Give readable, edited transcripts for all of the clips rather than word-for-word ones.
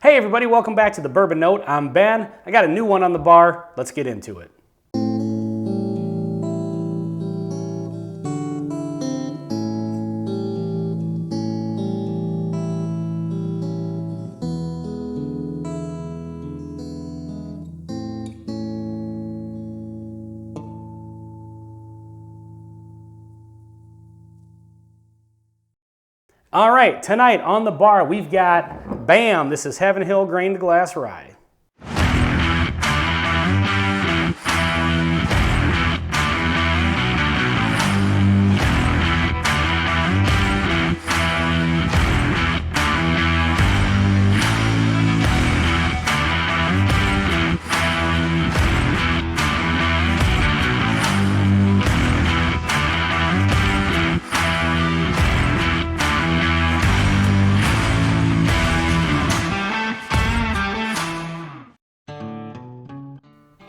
Hey everybody, welcome back to the Bourbon Note. I'm Ben. I got a new one on the bar. Let's get into it. All right, tonight on the bar we've got BAM. This is Heaven Hill Grain to Glass Rye.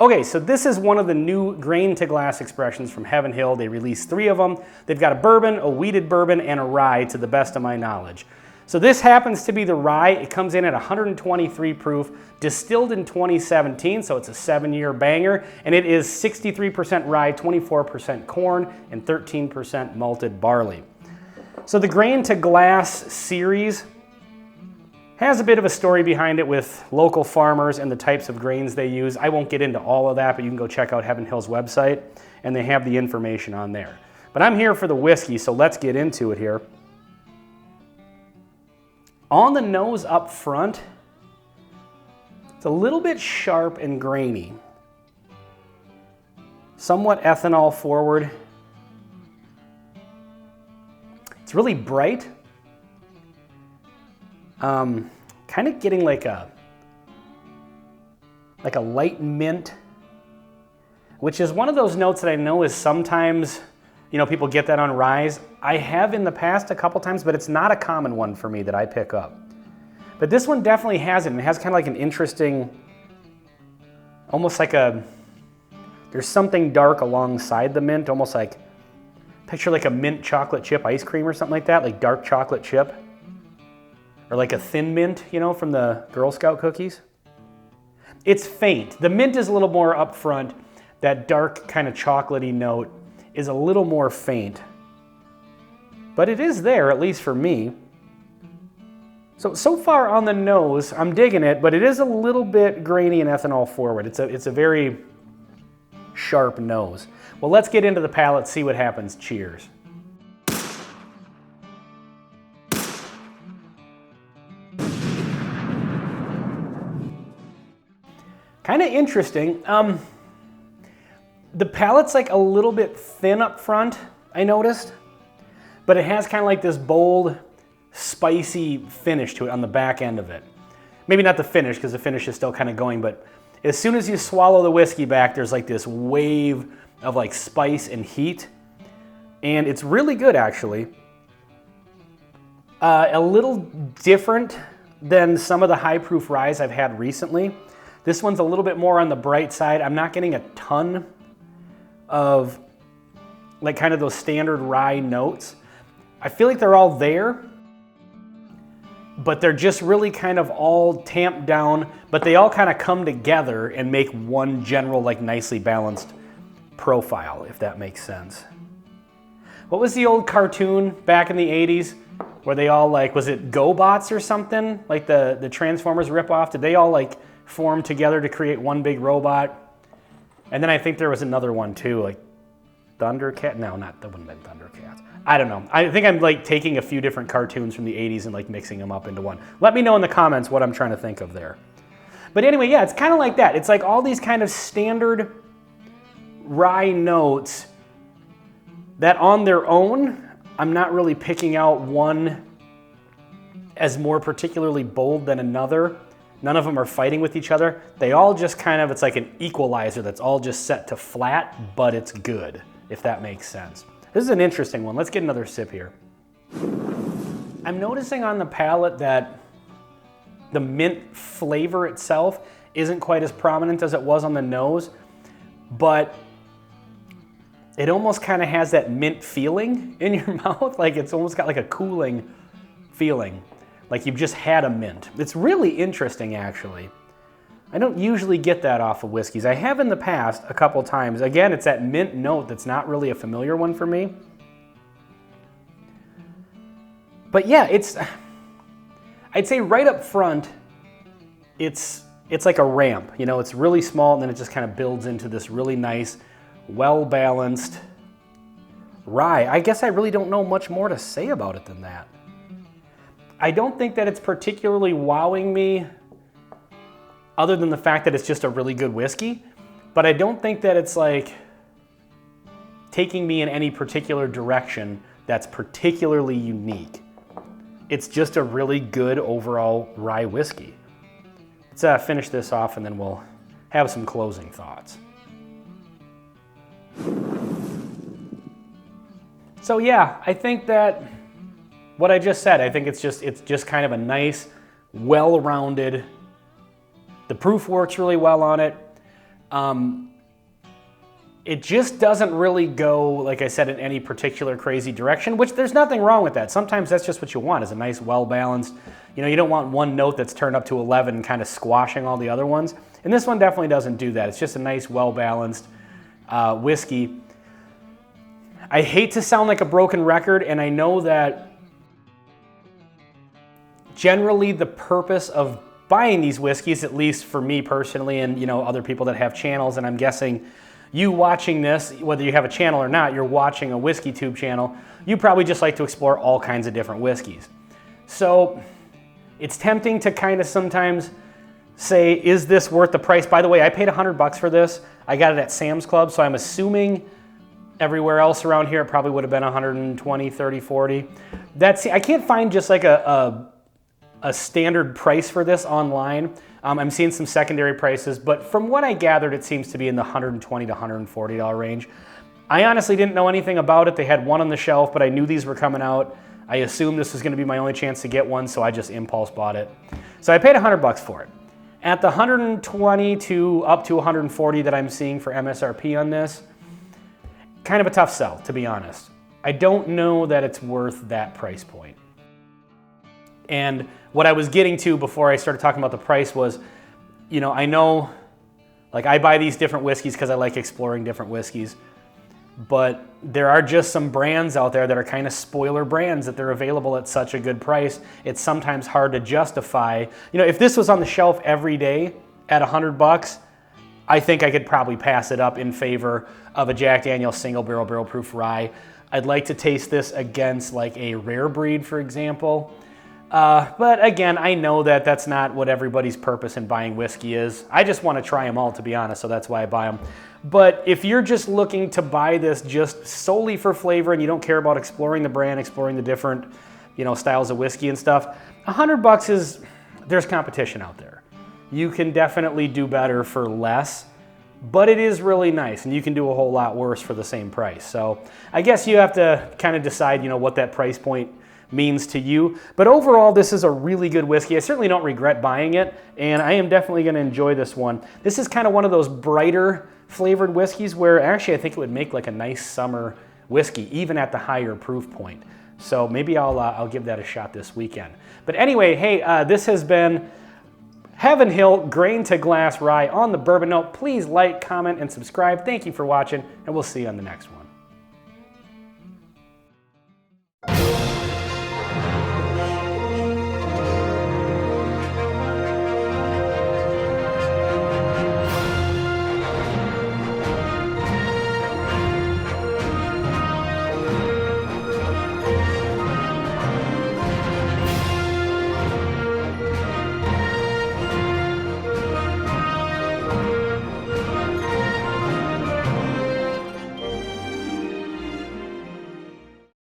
Okay, so this is one of the new grain to glass expressions from Heaven Hill. They released 3 of them. They've got a bourbon, a wheated bourbon, and a rye to the best of my knowledge. So this happens to be the rye. It comes in at 123 proof, distilled in 2017, so it's a 7-year banger, and it is 63% rye, 24% corn, and 13% malted barley. So the grain to glass series has a bit of a story behind it with local farmers and the types of grains they use. I won't get into all of that, but you can go check out Heaven Hill's website and they have the information on there. But I'm here for the whiskey, so let's get into it here. On the nose up front, it's a little bit sharp and grainy. Somewhat ethanol forward. It's really bright. Kind of getting like a light mint, which is one of those notes that I know is sometimes, people get that on ryes. I have in the past a couple times, but it's not a common one for me that I pick up. But this one definitely has it, and it has kind of like an interesting, almost like there's something dark alongside the mint, almost like, picture like a mint chocolate chip ice cream or something like that, like dark chocolate chip. Or like a thin mint, from the Girl Scout cookies. It's faint. The mint is a little more up front. That dark kind of chocolatey note is a little more faint. But it is there, at least for me. So far on the nose, I'm digging it, but it is a little bit grainy and ethanol forward. It's a very sharp nose. Well, let's get into the palate, see what happens. Cheers. Kind of interesting. The palate's like a little bit thin up front, I noticed, but it has kind of like this bold, spicy finish to it on the back end of it. Maybe not the finish, because the finish is still kind of going, but as soon as you swallow the whiskey back, there's like this wave of like spice and heat, and it's really good actually. A little different than some of the high proof ryes I've had recently. This one's a little bit more on the bright side. I'm not getting a ton of like kind of those standard rye notes. I feel like they're all there, but they're just really kind of all tamped down, but they all kind of come together and make one general, like nicely balanced profile, if that makes sense. What was the old cartoon back in the 80s where they all was it GoBots or something? Like the Transformers ripoff? Did they all form together to create one big robot? And then I think there was another one too, like Thundercat. No, that wouldn't have been Thundercats. I don't know. I think I'm taking a few different cartoons from the 80s and mixing them up into one. Let me know in the comments what I'm trying to think of there. But anyway, yeah, it's kind of like that. It's like all these kind of standard rye notes that on their own, I'm not really picking out one as more particularly bold than another. None of them are fighting with each other. They all just kind of, it's like an equalizer that's all just set to flat, but it's good, if that makes sense. This is an interesting one. Let's get another sip here. I'm noticing on the palate that the mint flavor itself isn't quite as prominent as it was on the nose, but it almost kind of has that mint feeling in your mouth. Like it's almost got like a cooling feeling. like you've just had a mint. It's really interesting, actually. I don't usually get that off of whiskeys. I have in the past a couple times. Again, it's that mint note that's not really a familiar one for me. But yeah, I'd say right up front, it's like a ramp. You know, it's really small and then it just kind of builds into this really nice, well-balanced rye. I guess I really don't know much more to say about it than that. I don't think that it's particularly wowing me other than the fact that it's just a really good whiskey, but I don't think that it's like taking me in any particular direction that's particularly unique. It's just a really good overall rye whiskey. Let's finish this off and then we'll have some closing thoughts. So yeah, I think that what I just said, I think it's just kind of a nice, well-rounded. The proof works really well on it. It just doesn't really go, like I said, in any particular crazy direction, which there's nothing wrong with that. Sometimes that's just what you want, is a nice, well-balanced, you know, you don't want one note that's turned up to 11 and kind of squashing all the other ones. And this one definitely doesn't do that. It's just a nice, well-balanced whiskey. I hate to sound like a broken record, and I know that generally the purpose of buying these whiskeys, at least for me personally and, you know, other people that have channels, and I'm guessing you watching this, whether you have a channel or not, you're watching a whiskey tube channel, you probably just like to explore all kinds of different whiskeys. So it's tempting to kind of sometimes say, is this worth the price? By the way, I paid $100 for this. I got it at Sam's Club, so I'm assuming everywhere else around here it probably would have been 120, 30, 40. I can't find just like a standard price for this online. I'm seeing some secondary prices, but from what I gathered, it seems to be in the $120 to $140 range. I honestly didn't know anything about it. They had one on the shelf, but I knew these were coming out. I assumed this was going to be my only chance to get one, so I just impulse bought it. So I paid $100 for it. At the 120 to up to 140 that I'm seeing for MSRP on this, kind of a tough sell, to be honest. I don't know that it's worth that price point. And what I was getting to before I started talking about the price was, you know, I know, like I buy these different whiskeys because I like exploring different whiskeys, but there are just some brands out there that are kind of spoiler brands that they're available at such a good price. It's sometimes hard to justify. You know, if this was on the shelf every day at $100, I think I could probably pass it up in favor of a Jack Daniel's single barrel proof rye. I'd like to taste this against like a rare breed, for example. But again, I know that that's not what everybody's purpose in buying whiskey is. I just want to try them all, to be honest, so that's why I buy them. But if you're just looking to buy this just solely for flavor and you don't care about exploring the brand, exploring the different, you know, styles of whiskey and stuff, $100 there's competition out there. You can definitely do better for less, but it is really nice, and you can do a whole lot worse for the same price. So I guess you have to kind of decide, you know, what that price point means to you. But overall, this is a really good whiskey. I certainly don't regret buying it, and I am definitely going to enjoy this one. This is kind of one of those brighter flavored whiskeys where actually I think it would make like a nice summer whiskey, even at the higher proof point. So maybe I'll give that a shot this weekend. But anyway, hey, this has been Heaven Hill Grain to Glass Rye on the Bourbon Note. Please like, comment, and subscribe. Thank you for watching, and we'll see you on the next one.